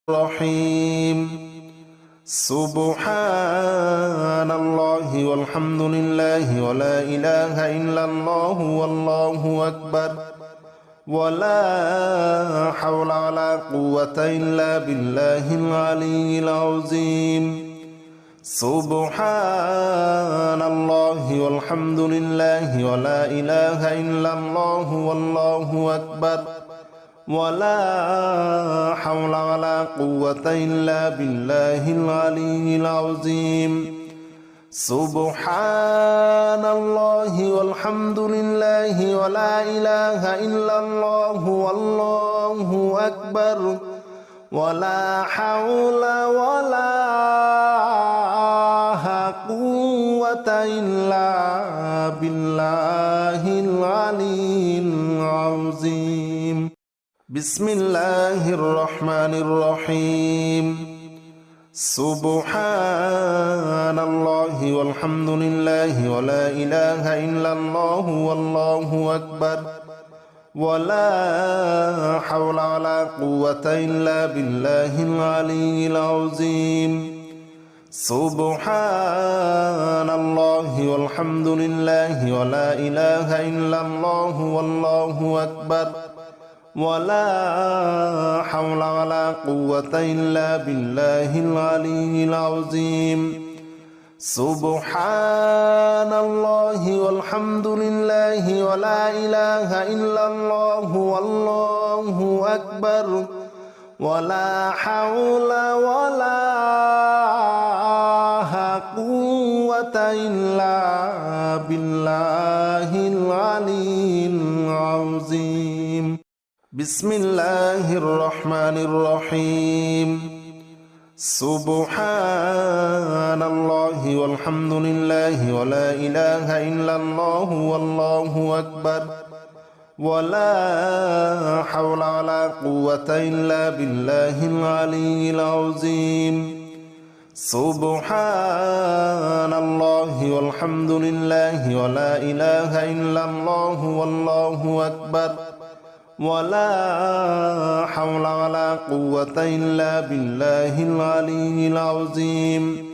الرحيم سبحان الله والحمد لله ولا إله إلا الله والله أكبر ولا حول ولا قوة إلا بالله العلي العظيم سبحان الله والحمد لله ولا إله إلا الله والله أكبر ولا حول ولا قوة إلا بالله العلي العظيم سبحان الله والحمد لله ولا إله إلا الله والله أكبر ولا حول ولا قوة إلا بالله العلي العظيم بسم الله الرحمن الرحيم سبحان الله والحمد لله ولا إله إلا الله والله أكبر ولا حول ولا قوة إلا بالله العلي العظيم سبحان الله والحمد لله ولا إله إلا الله والله أكبر ولا حول ولا قوة إلا بالله العلي العظيم سبحان الله والحمد لله ولا إله إلا الله والله أكبر ولا حول ولا قوة إلا بالله العلي العظيم بسم الله الرحمن الرحيم سبحان الله والحمد لله ولا إله إلا الله والله أكبر ولا حول ولا قوة إلا بالله العلي العظيم سبحان الله والحمد لله ولا إله إلا الله والله أكبر ولا حول ولا قوة إلا بالله العلي العظيم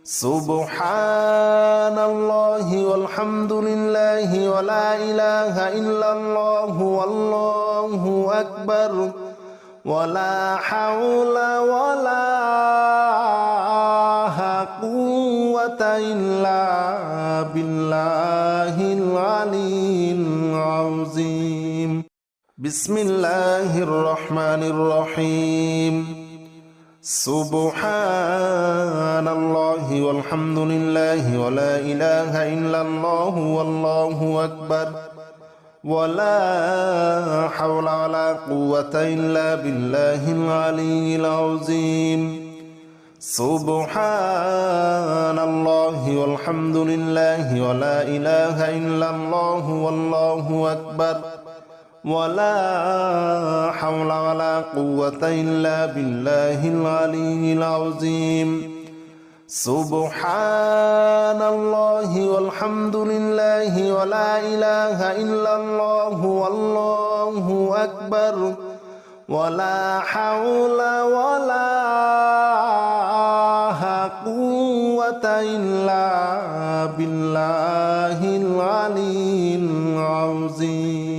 سبحان الله والحمد لله ولا إله إلا الله والله أكبر ولا حول ولا قوة إلا بالله العلي العظيم بسم الله الرحمن الرحيم سبحان الله والحمد لله ولا إله إلا الله والله أكبر ولا حول ولا قوة إلا بالله العلي العظيم سبحان الله والحمد لله ولا إله إلا الله والله أكبر ولا حول ولا قوة إلا بالله العلي العظيم سبحان الله والحمد لله ولا إله إلا الله والله أكبر ولا حول ولا قوة إلا بالله العلي العظيم